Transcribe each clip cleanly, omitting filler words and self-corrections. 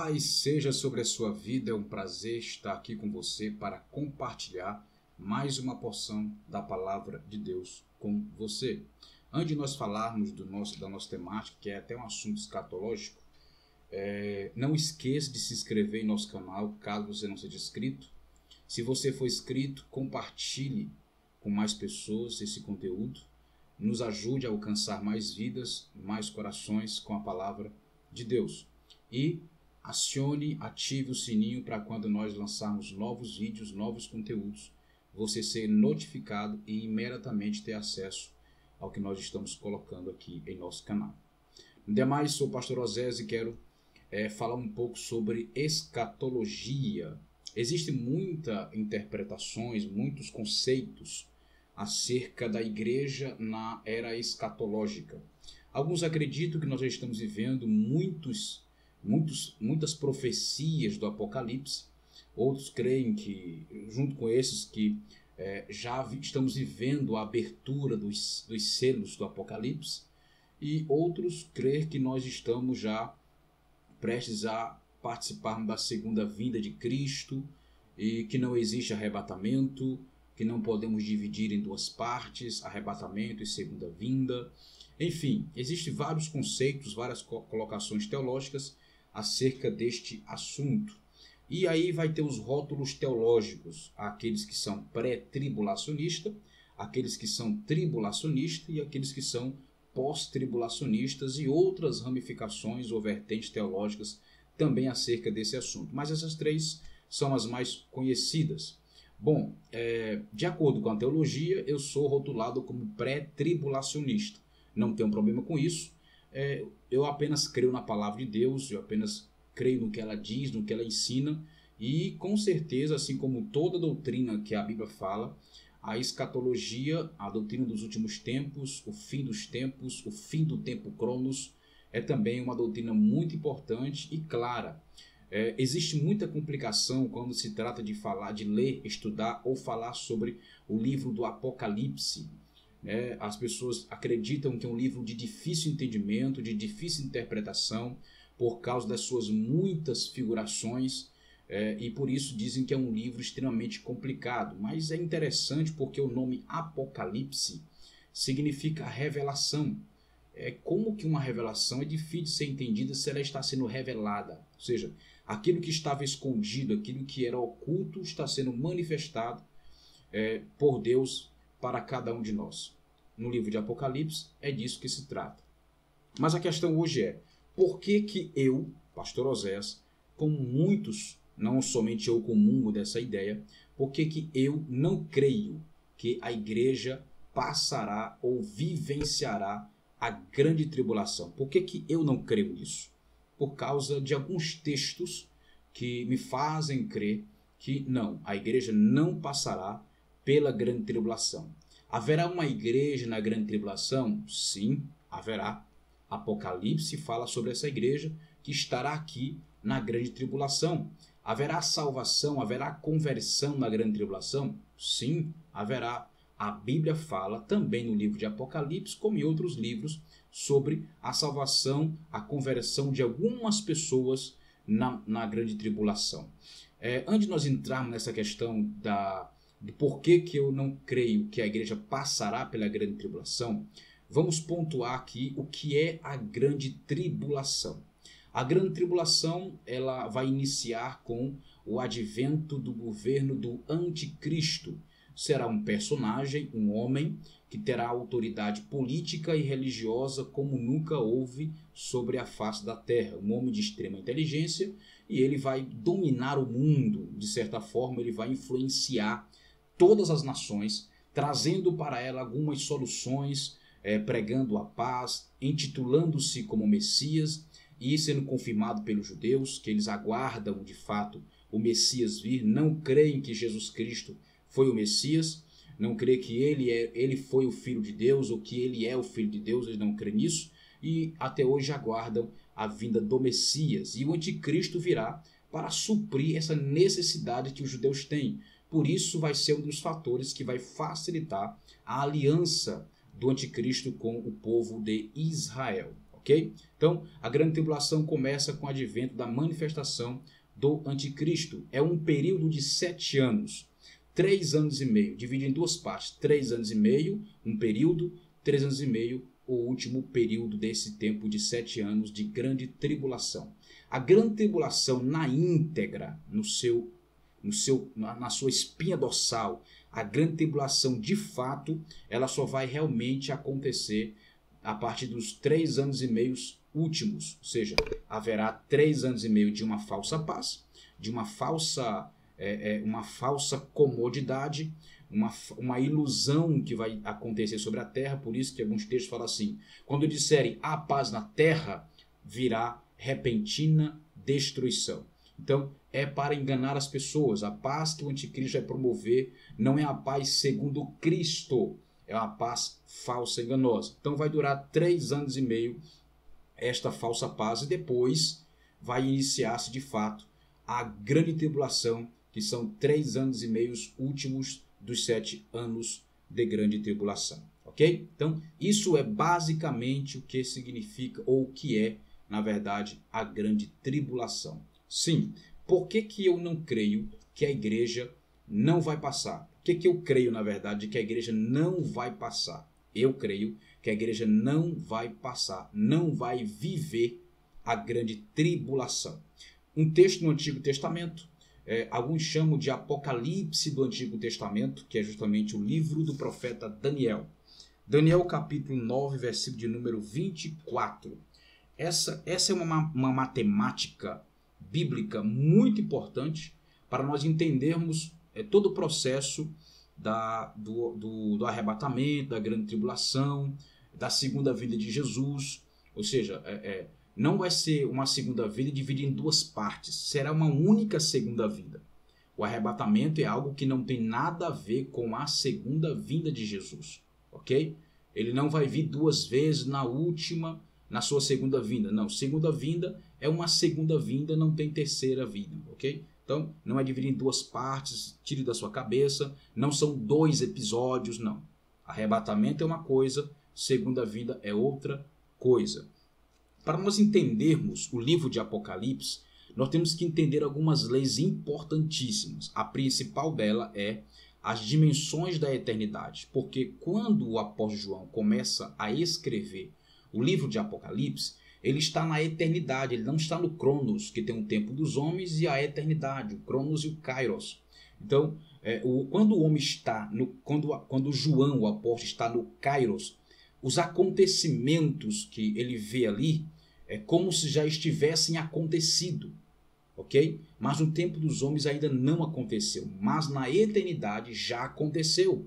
Paz seja sobre a sua vida, é um prazer estar aqui com você para compartilhar mais uma porção da palavra de Deus com você. Antes de nós falarmos da nossa temática, que é até um assunto escatológico, não esqueça de se inscrever em nosso canal, caso você não seja inscrito. Se você for inscrito, compartilhe com mais pessoas esse conteúdo. Nos ajude a alcançar mais vidas, mais corações com a palavra de Deus. E ative o sininho para quando nós lançarmos novos vídeos, novos conteúdos, você ser notificado e imediatamente ter acesso ao que nós estamos colocando aqui em nosso canal. No demais, sou o pastor Osés e quero falar um pouco sobre escatologia. Existem muitas interpretações, muitos conceitos acerca da igreja na era escatológica. Alguns acreditam que nós já estamos vivendo muitas profecias do Apocalipse. Outros creem que, junto com esses, que já estamos vivendo a abertura dos selos do Apocalipse. E outros creem que nós estamos já prestes a participarmos da segunda vinda de Cristo e que não existe arrebatamento, que não podemos dividir em duas partes, arrebatamento e segunda vinda. Enfim, existem vários conceitos, várias colocações teológicas acerca deste assunto. E aí vai ter os rótulos teológicos, aqueles que são pré-tribulacionistas, aqueles que são tribulacionistas e aqueles que são pós-tribulacionistas e outras ramificações ou vertentes teológicas também acerca desse assunto. Mas essas três são as mais conhecidas. Bom, de acordo com a teologia, eu sou rotulado como pré-tribulacionista. Não tenho problema com isso. Eu apenas creio na palavra de Deus, eu apenas creio no que ela diz, no que ela ensina. E com certeza, assim como toda doutrina que a Bíblia fala, a escatologia, a doutrina dos últimos tempos, o fim dos tempos, o fim do tempo Cronos, é também uma doutrina muito importante e clara. Existe muita complicação quando se trata de falar, de ler, estudar ou falar sobre o livro do Apocalipse. As pessoas acreditam que é um livro de difícil entendimento, de difícil interpretação, por causa das suas muitas figurações, e por isso dizem que é um livro extremamente complicado. Mas é interessante porque o nome Apocalipse significa revelação. Como que uma revelação é difícil de ser entendida se ela está sendo revelada? Ou seja, aquilo que estava escondido, aquilo que era oculto, está sendo manifestado por Deus para cada um de nós. No livro de Apocalipse é disso que se trata. Mas a questão hoje é, por que eu, pastor Osés, como muitos, não somente eu comungo dessa ideia, por que eu não creio que a igreja passará ou vivenciará a grande tribulação? Por que eu não creio nisso? Por causa de alguns textos que me fazem crer que não, a igreja não passará pela grande tribulação. Haverá uma igreja na grande tribulação? Sim, haverá. Apocalipse fala sobre essa igreja que estará aqui na grande tribulação. Haverá salvação, haverá conversão na grande tribulação? Sim, haverá. A Bíblia fala também no livro de Apocalipse, como em outros livros, sobre a salvação, a conversão de algumas pessoas na grande tribulação. Antes de nós entrarmos nessa questão do porquê que eu não creio que a igreja passará pela grande tribulação, vamos pontuar aqui o que é a grande tribulação. A grande tribulação ela vai iniciar com o advento do governo do anticristo. Será um personagem, um homem, que terá autoridade política e religiosa como nunca houve sobre a face da terra. Um homem de extrema inteligência e ele vai dominar o mundo, de certa forma, ele vai influenciar todas as nações, trazendo para ela algumas soluções, pregando a paz, intitulando-se como Messias e sendo confirmado pelos judeus, que eles aguardam de fato o Messias vir, não creem que Jesus Cristo foi o Messias, não creem que ele foi o Filho de Deus ou que ele é o Filho de Deus, eles não creem nisso e até hoje aguardam a vinda do Messias. E o anticristo virá para suprir essa necessidade que os judeus têm. Por isso vai ser um dos fatores que vai facilitar a aliança do anticristo com o povo de Israel. ok? Então, a grande tribulação começa com o advento da manifestação do anticristo. É um período de 7 anos, 3 anos e meio, dividido em duas partes. 3 anos e meio, um período, 3 anos e meio, o último período desse tempo de 7 anos de grande tribulação. A grande tribulação na íntegra, na sua espinha dorsal, a grande tribulação de fato, ela só vai realmente acontecer a partir dos 3 anos e meio últimos. Ou seja, haverá 3 anos e meio de uma falsa paz, de uma falsa comodidade, uma ilusão que vai acontecer sobre a terra. Por isso que alguns textos falam assim: quando disserem há paz na terra, virá repentina destruição. Então, é para enganar as pessoas. A paz que o anticristo vai promover não é a paz segundo Cristo, é uma paz falsa e enganosa. Então, vai durar 3 anos e meio esta falsa paz, e depois vai iniciar-se de fato a grande tribulação, que são 3 anos e meio últimos dos 7 anos de grande tribulação. Ok? Então, isso é basicamente o que significa, ou o que é, na verdade, a grande tribulação. Sim, por que eu não creio que a igreja não vai passar? Por que eu creio, na verdade, que a igreja não vai passar? Eu creio que a igreja não vai passar, não vai viver a grande tribulação. Um texto no Antigo Testamento, alguns chamam de Apocalipse do Antigo Testamento, que é justamente o livro do profeta Daniel. Daniel capítulo 9, versículo de número 24. Essa é uma matemática bíblica muito importante para nós entendermos todo o processo do arrebatamento, da grande tribulação, da segunda vinda de Jesus. Ou seja, não vai ser uma segunda vinda dividida em duas partes, será uma única segunda vinda. O arrebatamento é algo que não tem nada a ver com a segunda vinda de Jesus, ok? Ele não vai vir 2 vezes na sua segunda vinda. Não, segunda vinda é uma segunda vinda, não tem terceira vinda, ok? Então, não é dividido em 2 partes, tire da sua cabeça, não são 2 episódios, não. Arrebatamento é uma coisa, segunda vinda é outra coisa. Para nós entendermos o livro de Apocalipse, nós temos que entender algumas leis importantíssimas. A principal dela é as dimensões da eternidade, porque quando o apóstolo João começa a escrever o livro de Apocalipse, ele está na eternidade, ele não está no Cronos, que tem o tempo dos homens, e a eternidade, o Cronos e o Kairos. Então, quando o homem está, quando João, o apóstolo, está no Kairos, os acontecimentos que ele vê ali é como se já estivessem acontecido, ok? Mas no tempo dos homens ainda não aconteceu, mas na eternidade já aconteceu.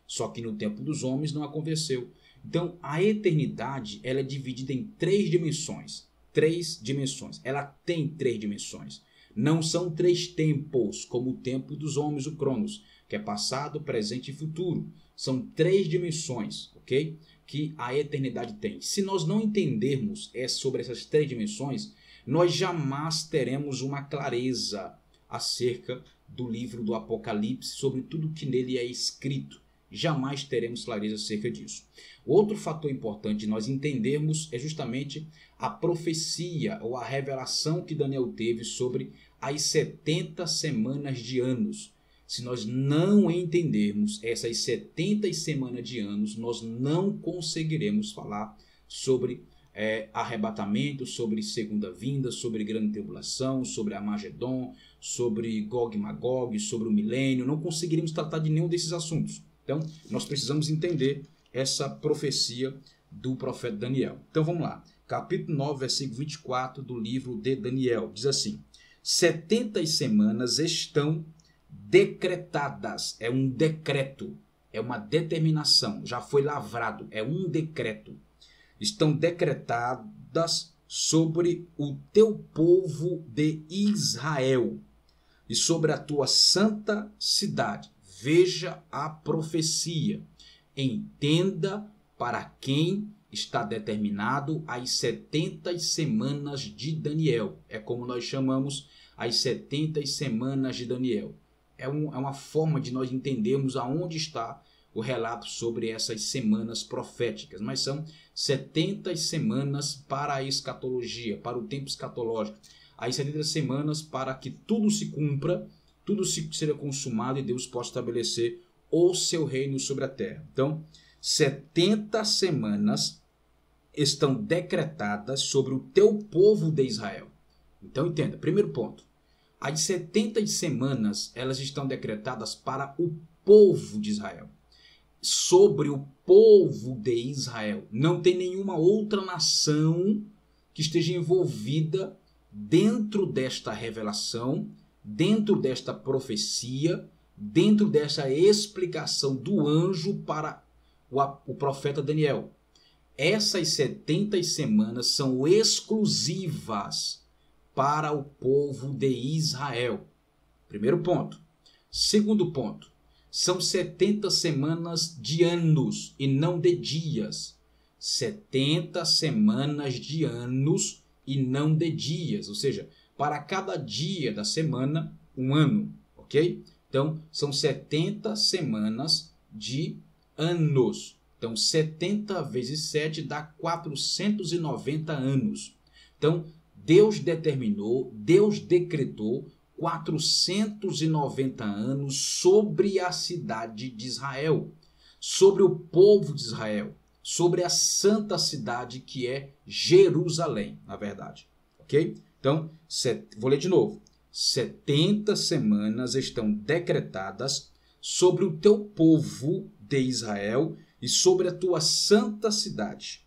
Só que no tempo dos homens não aconteceu. Então, a eternidade ela é dividida em 3 dimensões. 3 dimensões. Ela tem 3 dimensões. Não são 3 tempos, como o tempo dos homens, o Cronos, que é passado, presente e futuro. São 3 dimensões, ok? Que a eternidade tem. Se nós não entendermos sobre essas 3 dimensões, nós jamais teremos uma clareza acerca do livro do Apocalipse, sobre tudo que nele é escrito. Jamais teremos clareza acerca disso. Outro fator importante de nós entendermos é justamente a profecia ou a revelação que Daniel teve sobre as 70 semanas de anos. Se nós não entendermos essas 70 semanas de anos, nós não conseguiremos falar sobre arrebatamento, sobre segunda vinda, sobre grande tribulação, sobre Armagedon, sobre Gog e Magog, sobre o milênio. Não conseguiremos tratar de nenhum desses assuntos. Então, nós precisamos entender essa profecia do profeta Daniel. Então, vamos lá. Capítulo 9, versículo 24 do livro de Daniel. Diz assim: 70 semanas estão decretadas. É um decreto. É uma determinação. Já foi lavrado. É um decreto. Estão decretadas sobre o teu povo de Israel e sobre a tua santa cidade. Veja a profecia, entenda para quem está determinado as 70 semanas de Daniel. É como nós chamamos as 70 semanas de Daniel. É uma forma de nós entendermos aonde está o relato sobre essas semanas proféticas, mas são 70 semanas para a escatologia, para o tempo escatológico. As 70 semanas para que tudo se cumpra, tudo seja consumado e Deus possa estabelecer o seu reino sobre a terra. Então, 70 semanas estão decretadas sobre o teu povo de Israel. Então, entenda, primeiro ponto. As 70 semanas, elas estão decretadas para o povo de Israel. Sobre o povo de Israel. Não tem nenhuma outra nação que esteja envolvida dentro desta revelação, dentro desta profecia, dentro dessa explicação do anjo para o profeta Daniel. Essas 70 semanas são exclusivas para o povo de Israel. Primeiro ponto. Segundo ponto. São 70 semanas de anos e não de dias. 70 semanas de anos e não de dias. Ou seja, para cada dia da semana, um ano. Ok? Então, são 70 semanas de anos. Então, 70 vezes 7 dá 490 anos. Então, Deus determinou, Deus decretou 490 anos sobre a cidade de Israel, sobre o povo de Israel, sobre a santa cidade que é Jerusalém, na verdade. Ok? Então, vou ler de novo. 70 semanas estão decretadas sobre o teu povo de Israel e sobre a tua santa cidade,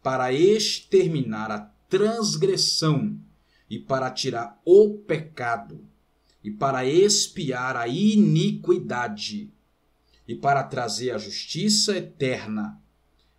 para exterminar a transgressão e para tirar o pecado e para expiar a iniquidade e para trazer a justiça eterna,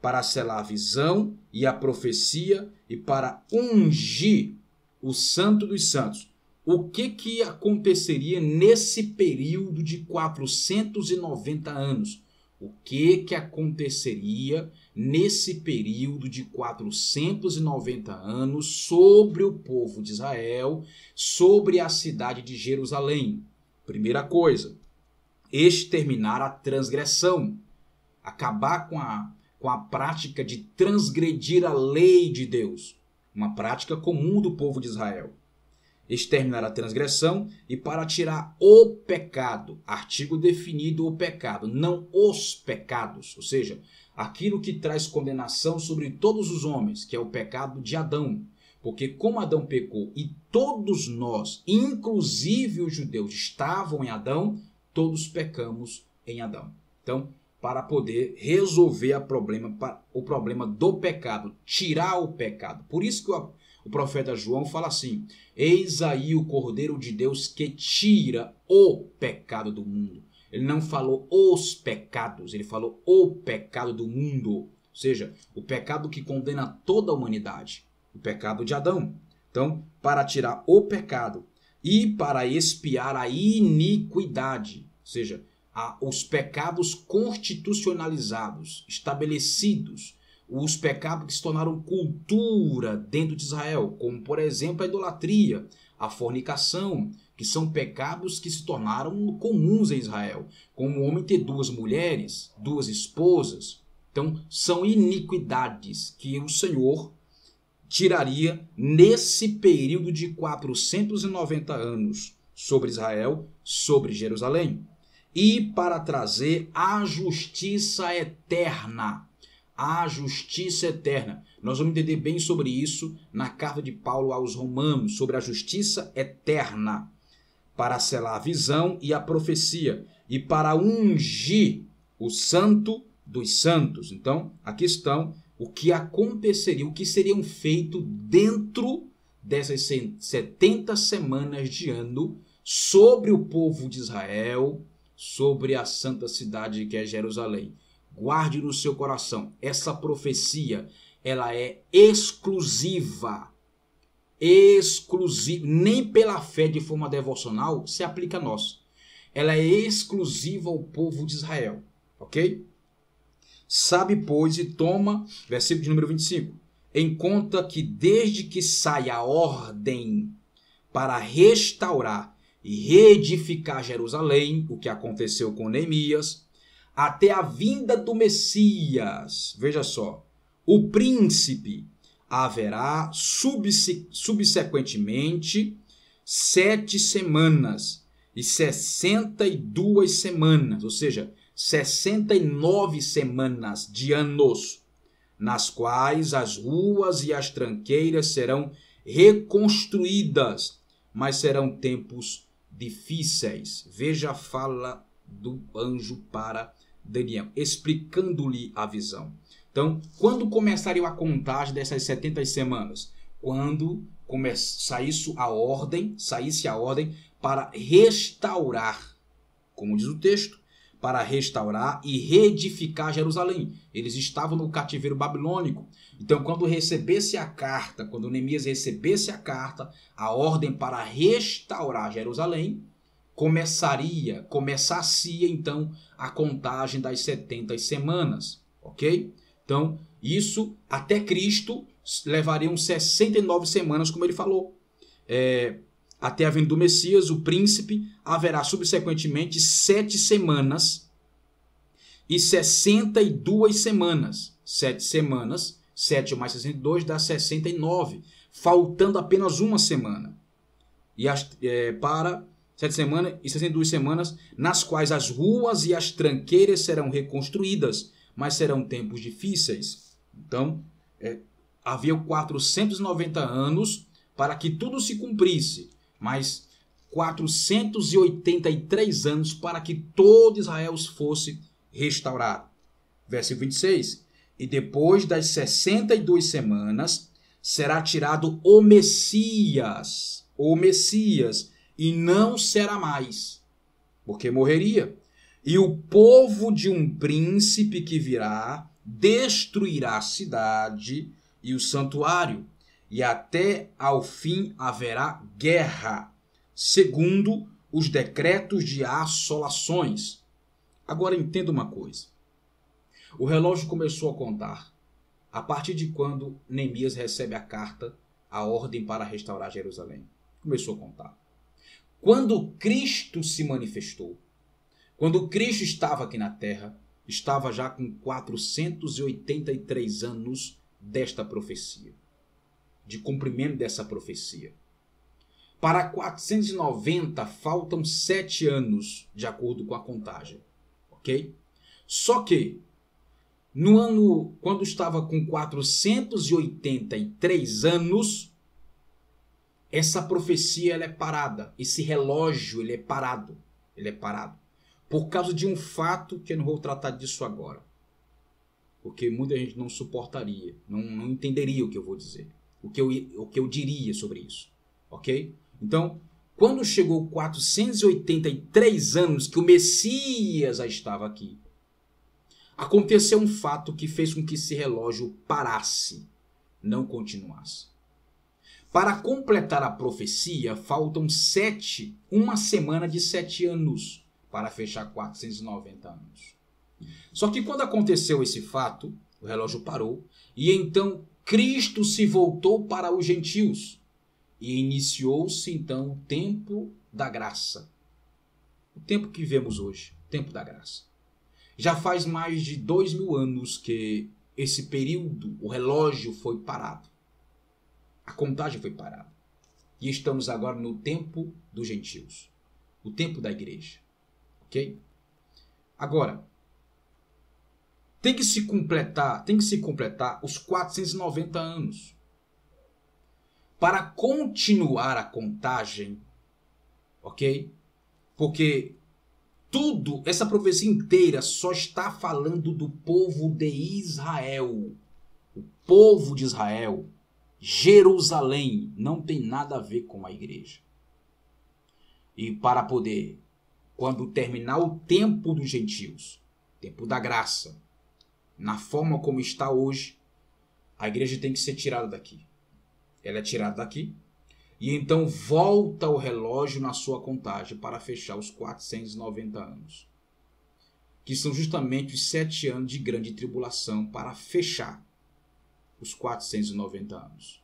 para selar a visão e a profecia e para ungir o santo dos santos. O que aconteceria nesse período de 490 anos? O que aconteceria nesse período de 490 anos sobre o povo de Israel, sobre a cidade de Jerusalém? Primeira coisa, exterminar a transgressão, acabar com a prática de transgredir a lei de Deus, uma prática comum do povo de Israel. Exterminar a transgressão e para tirar o pecado. Artigo definido o pecado, não os pecados. Ou seja, aquilo que traz condenação sobre todos os homens, que é o pecado de Adão. Porque como Adão pecou e todos nós, inclusive os judeus, estavam em Adão, todos pecamos em Adão. Então, para poder resolver o problema do pecado, tirar o pecado. Por isso que o profeta João fala assim: eis aí o Cordeiro de Deus que tira o pecado do mundo. Ele não falou os pecados, ele falou o pecado do mundo. Ou seja, o pecado que condena toda a humanidade, o pecado de Adão. Então, para tirar o pecado e para expiar a iniquidade, ou seja, os pecados constitucionalizados, estabelecidos, os pecados que se tornaram cultura dentro de Israel, como por exemplo a idolatria, a fornicação, que são pecados que se tornaram comuns em Israel, como o homem ter duas mulheres, duas esposas. Então são iniquidades que o Senhor tiraria nesse período de 490 anos sobre Israel, sobre Jerusalém, e para trazer a justiça eterna. A justiça eterna. Nós vamos entender bem sobre isso na carta de Paulo aos Romanos, sobre a justiça eterna, para selar a visão e a profecia, e para ungir o santo dos santos. Então, aqui estão o que aconteceria, o que seriam feito dentro dessas 70 semanas de ano sobre o povo de Israel, sobre a santa cidade que é Jerusalém. Guarde no seu coração, essa profecia, ela é exclusiva, nem pela fé de forma devocional se aplica a nós. Ela é exclusiva ao povo de Israel, ok? Sabe, pois, e toma, versículo de número 25, em conta que desde que sai a ordem para restaurar e reedificar Jerusalém, o que aconteceu com Neemias, até a vinda do Messias, veja só, o príncipe, haverá subsequentemente 7 semanas e 62 semanas, ou seja, 69 semanas de anos, nas quais as ruas e as tranqueiras serão reconstruídas, mas serão tempos difíceis. Veja a fala do anjo para Daniel, explicando-lhe a visão. Então, quando começaria a contagem dessas 70 semanas? Quando saísse a ordem para restaurar, como diz o texto, para restaurar e reedificar Jerusalém. Eles estavam no cativeiro babilônico. Então, quando recebesse a carta, quando Neemias recebesse a carta, a ordem para restaurar Jerusalém, começasse então a contagem das 70 semanas, ok? Então, isso até Cristo levariam 69 semanas, como ele falou. Até a vinda do Messias, o príncipe, haverá subsequentemente 7 semanas e 62 semanas. 7 semanas, 7 mais 62 dá 69, faltando apenas uma semana. E para 7 semanas e 62 semanas, nas quais as ruas e as tranqueiras serão reconstruídas, mas serão tempos difíceis. Então, havia 490 anos para que tudo se cumprisse, mas 483 anos para que todo Israel fosse restaurado. Versículo 26. E depois das 62 semanas, será tirado o Messias, e não será mais, porque morreria. E o povo de um príncipe que virá destruirá a cidade e o santuário, e até ao fim haverá guerra, segundo os decretos de assolações. Agora entenda uma coisa. O relógio começou a contar a partir de quando Neemias recebe a carta, a ordem para restaurar Jerusalém. Começou a contar. Quando Cristo se manifestou, quando Cristo estava aqui na terra, estava já com 483 anos desta profecia, de cumprimento dessa profecia. Para 490 faltam 7 anos, de acordo com a contagem, ok? Só que, no ano, quando estava com 483 anos, essa profecia ela é parada, esse relógio ele é parado, por causa de um fato que eu não vou tratar disso agora, porque muita gente não suportaria, não entenderia o que eu vou dizer, o que eu diria sobre isso, ok? Então, quando chegou 483 anos que o Messias já estava aqui, aconteceu um fato que fez com que esse relógio parasse, não continuasse. Para completar a profecia, faltam uma semana de 7 anos para fechar 490 anos. Só que quando aconteceu esse fato, o relógio parou e então Cristo se voltou para os gentios e iniciou-se então o tempo da graça. O tempo que vivemos hoje, o tempo da graça. Já faz mais de 2000 anos que esse período, o relógio foi parado. A contagem foi parada. E estamos agora no tempo dos gentios. O tempo da igreja. Ok? Agora, tem que se completar os 490 anos. Para continuar a contagem, ok? Porque essa profecia inteira só está falando do povo de Israel. O povo de Israel, Jerusalém, não tem nada a ver com a igreja. E para poder, quando terminar o tempo dos gentios, tempo da graça, na forma como está hoje, a igreja tem que ser tirada daqui. Ela é tirada daqui e então volta o relógio na sua contagem para fechar os 490 anos. Que são justamente os 7 anos de grande tribulação para fechar os 490 anos.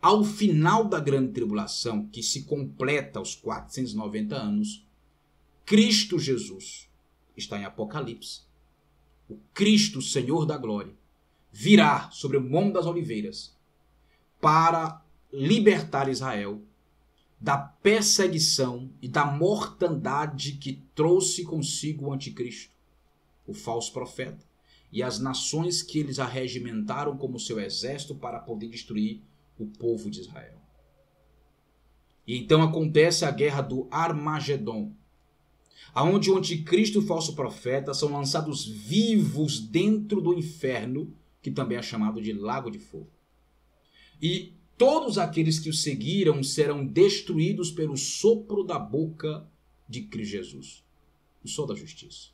Ao final da grande tribulação, que se completa os 490 anos, Cristo Jesus, está em Apocalipse, o Cristo, Senhor da glória, virá sobre o Monte das Oliveiras para libertar Israel da perseguição e da mortandade que trouxe consigo o anticristo, o falso profeta, e as nações que eles arregimentaram como seu exército para poder destruir o povo de Israel. E então acontece a guerra do Armagedon, aonde o anticristo e o falso profeta são lançados vivos dentro do inferno, que também é chamado de lago de fogo. E todos aqueles que o seguiram serão destruídos pelo sopro da boca de Cristo Jesus, o sol da justiça.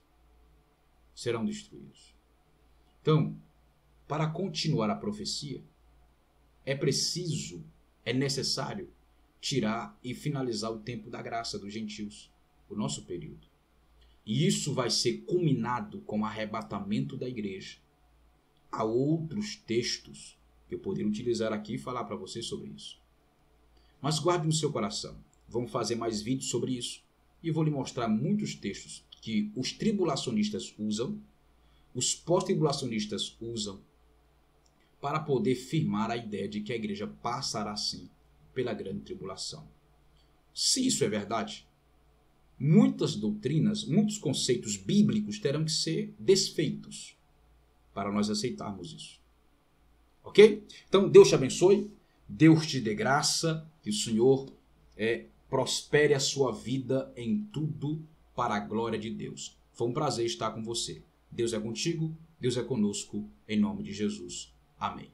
Serão destruídos. Então, para continuar a profecia, é necessário tirar e finalizar o tempo da graça dos gentios, o nosso período. E isso vai ser culminado com o arrebatamento da igreja. Há outros textos que eu poderia utilizar aqui e falar para vocês sobre isso. Mas guarde no seu coração. Vamos fazer mais vídeos sobre isso. E eu vou lhe mostrar muitos textos que os tribulacionistas usam, os pós-tribulacionistas usam, para poder firmar a ideia de que a igreja passará sim pela grande tribulação. Se isso é verdade, muitas doutrinas, muitos conceitos bíblicos terão que ser desfeitos para nós aceitarmos isso. Ok? Então Deus te abençoe, Deus te dê graça, que o Senhor prospere a sua vida em tudo para a glória de Deus. Foi um prazer estar com você. Deus é contigo, Deus é conosco, em nome de Jesus. Amém.